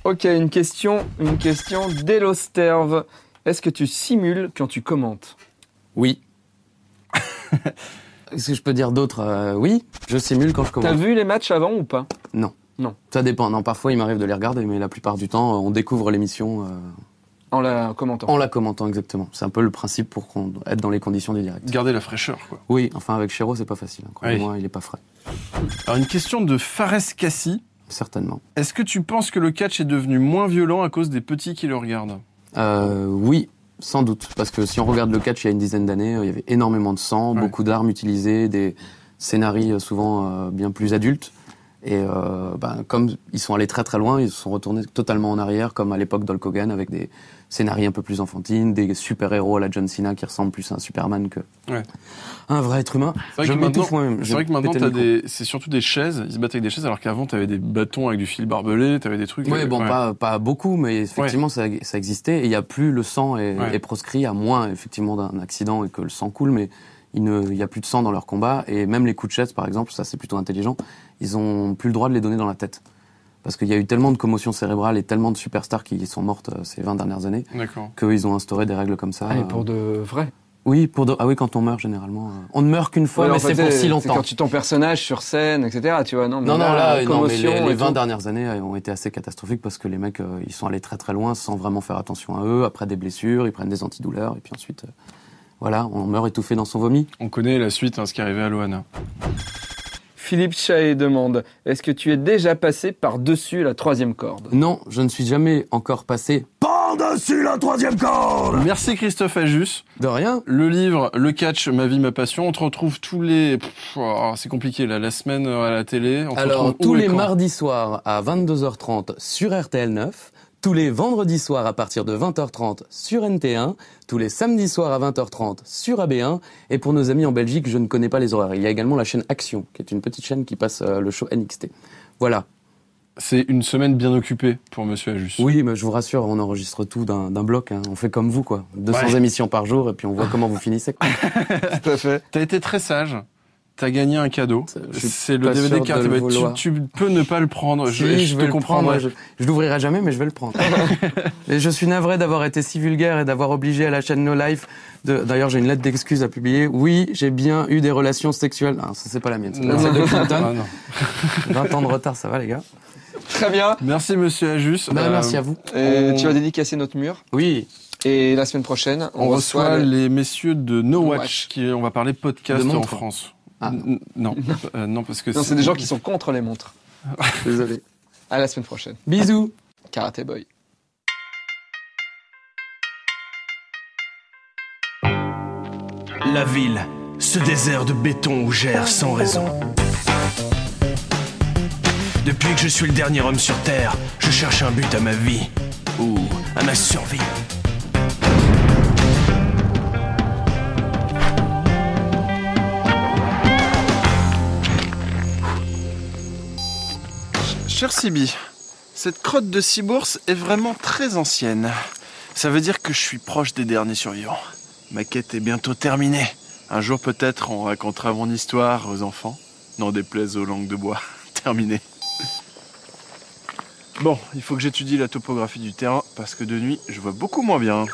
Ok, une question d'Elosterve. Est-ce que tu simules quand tu commentes ? Oui. Qu'est-ce que je peux dire d'autre ? Oui, je simule quand je commente. T'as vu les matchs avant ou pas ? Non. Non. Ça dépend. Non, parfois il m'arrive de les regarder, mais la plupart du temps, on découvre l'émission En la commentant. en la commentant, exactement. C'est un peu le principe pour être dans les conditions du direct. Garder la fraîcheur, quoi. Oui, enfin avec Chéreau, c'est pas facile. Croyez-moi, il est pas frais. Alors, une question de Fares Kassi. Certainement. Est-ce que tu penses que le catch est devenu moins violent à cause des petits qui le regardent ? Oui, sans doute. Parce que si on regarde le catch il y a une dizaine d'années, il y avait énormément de sang, beaucoup d'armes utilisées, des scénarios souvent bien plus adultes. Et comme ils sont allés très très loin, ils se sont retournés totalement en arrière, comme à l'époque d'Hulk Hogan, avec des scénarios un peu plus enfantines, des super-héros à la John Cena qui ressemblent plus à un Superman que un vrai être humain. C'est vrai que maintenant, c'est surtout des chaises, ils se battent avec des chaises, alors qu'avant, t'avais des bâtons avec du fil barbelé, t'avais des trucs... Oui, pas beaucoup, mais effectivement, ça existait. Et il n'y a plus, le sang est proscrit, à moins effectivement d'un accident et que le sang coule, mais il n'y a plus de sang dans leur combat. Et même les coups de chaise, par exemple, ça c'est plutôt intelligent, ils ont plus le droit de les donner dans la tête. Parce qu'il y a eu tellement de commotions cérébrales et tellement de superstars qui sont mortes ces 20 dernières années, qu'ils ont instauré des règles comme ça. Ah, et pour de vrai ? Oui, quand on meurt, généralement. On ne meurt qu'une fois, mais c'est pour si longtemps. C'est quand tu ton personnage sur scène, etc., tu vois, non, mais les 20 dernières années ont été assez catastrophiques parce que les mecs, ils sont allés très très loin sans vraiment faire attention à eux. Après des blessures, ils prennent des antidouleurs, et puis ensuite, on meurt étouffé dans son vomi. On connaît la suite, ce qui est arrivé à Loana. Philippe Chahet demande, est-ce que tu es déjà passé par-dessus la 3e corde ? Non, je ne suis jamais encore passé par-dessus la 3e corde. Merci Christophe Ajus. De rien. Le livre, Le catch, ma vie, ma passion. On te retrouve tous les... c'est compliqué là, la semaine à la télé. Alors, tous les mardis soirs à 22h30 sur RTL 9, tous les vendredis soirs à partir de 20h30 sur NT1, tous les samedis soirs à 20h30 sur AB1, et pour nos amis en Belgique, je ne connais pas les horaires. Il y a également la chaîne Action, qui est une petite chaîne qui passe le show NXT. Voilà. C'est une semaine bien occupée pour Monsieur Ajus. Oui, mais je vous rassure, on enregistre tout d'un bloc. On fait comme vous, quoi. 200 émissions par jour, et puis on voit comment vous finissez. Tout à fait. T'as été très sage. T'as gagné un cadeau. C'est le DVD Karate Boy. Tu peux ne pas le prendre. Je te comprends. Je l'ouvrirai jamais, mais je vais le prendre. Et je suis navré d'avoir été si vulgaire et d'avoir obligé à la chaîne No Life d'ailleurs, j'ai une lettre d'excuse à publier. Oui, j'ai bien eu des relations sexuelles. Non, ça c'est pas la mienne. C'est celle de Clinton. 20 ans de retard, ça va les gars. Très bien. Merci Monsieur Ajus. Merci à vous. Tu vas dédicacer notre mur. Oui. Et la semaine prochaine, on reçoit les messieurs de No Watch, on va parler podcast en France. Ah. Non, parce que c'est des gens qui sont contre les montres. Désolé. À la semaine prochaine. Bisous. Karate Boy. La ville, ce désert de béton où j'erre sans raison. Depuis que je suis le dernier homme sur Terre, je cherche un but à ma vie, ou à ma survie. Cher Sibi, cette crotte de Cibourse est vraiment très ancienne. Ça veut dire que je suis proche des derniers survivants. Ma quête est bientôt terminée. Un jour peut-être on racontera mon histoire aux enfants. N'en déplaise aux langues de bois. Terminé. Bon, il faut que j'étudie la topographie du terrain parce que de nuit, je vois beaucoup moins bien.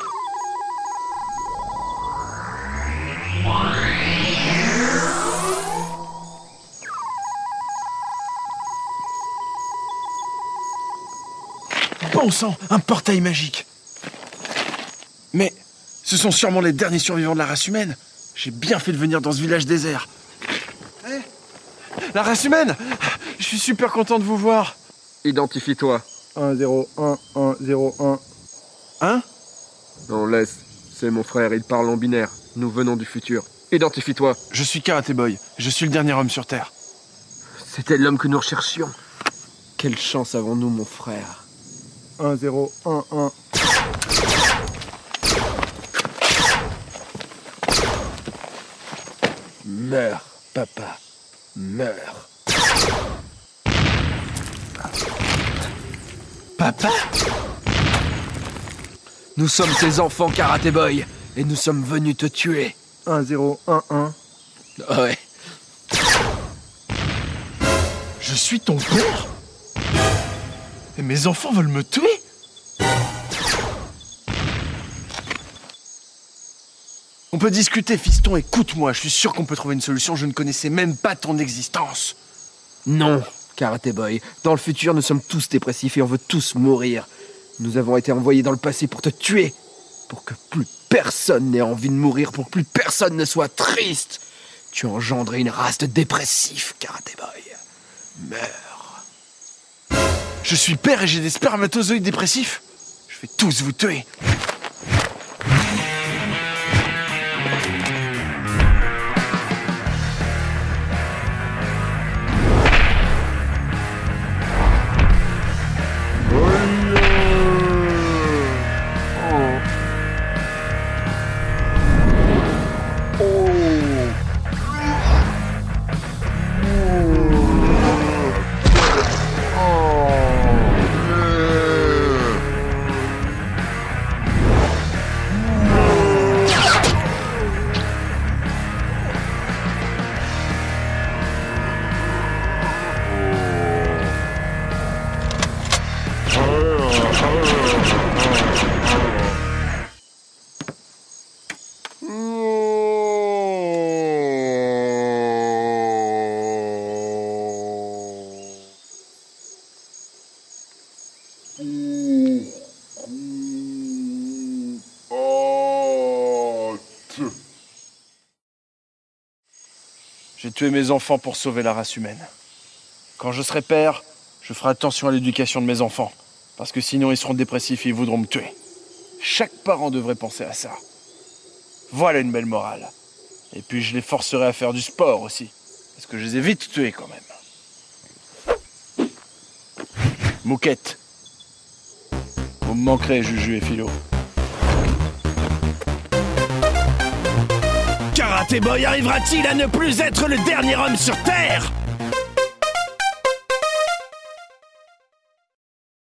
Bon sang, un portail magique. Mais ce sont sûrement les derniers survivants de la race humaine. J'ai bien fait de venir dans ce village désert. Hey, la race humaine! Je suis super content de vous voir. Identifie-toi. 101101. Hein? Non, laisse. C'est mon frère, il parle en binaire. Nous venons du futur. Identifie-toi. Je suis Karate Boy. Je suis le dernier homme sur Terre. C'était l'homme que nous recherchions. Quelle chance avons-nous, mon frère? 1011. Meurs, papa. Meurs. Papa? Nous sommes tes enfants, Karate Boy, et nous sommes venus te tuer. 1011. Ouais. Je suis ton père? Et mes enfants veulent me tuer? On peut discuter, fiston, écoute-moi, je suis sûr qu'on peut trouver une solution, je ne connaissais même pas ton existence. Non, Karaté Boy. Dans le futur, nous sommes tous dépressifs et on veut tous mourir. Nous avons été envoyés dans le passé pour te tuer. Pour que plus personne n'ait envie de mourir, pour que plus personne ne soit triste. Tu as engendré une race de dépressifs, Karaté Boy. Meurs. Je suis père et j'ai des spermatozoïdes dépressifs. Je vais tous vous tuer. J'ai tué mes enfants pour sauver la race humaine. Quand je serai père, je ferai attention à l'éducation de mes enfants. Parce que sinon ils seront dépressifs et ils voudront me tuer. Chaque parent devrait penser à ça. Voilà une belle morale. Et puis je les forcerai à faire du sport aussi. Parce que je les ai vite tués quand même. Mouquette. Vous me manquerez, Juju et Philo. Karaté Boy arrivera-t-il à ne plus être le dernier homme sur Terre?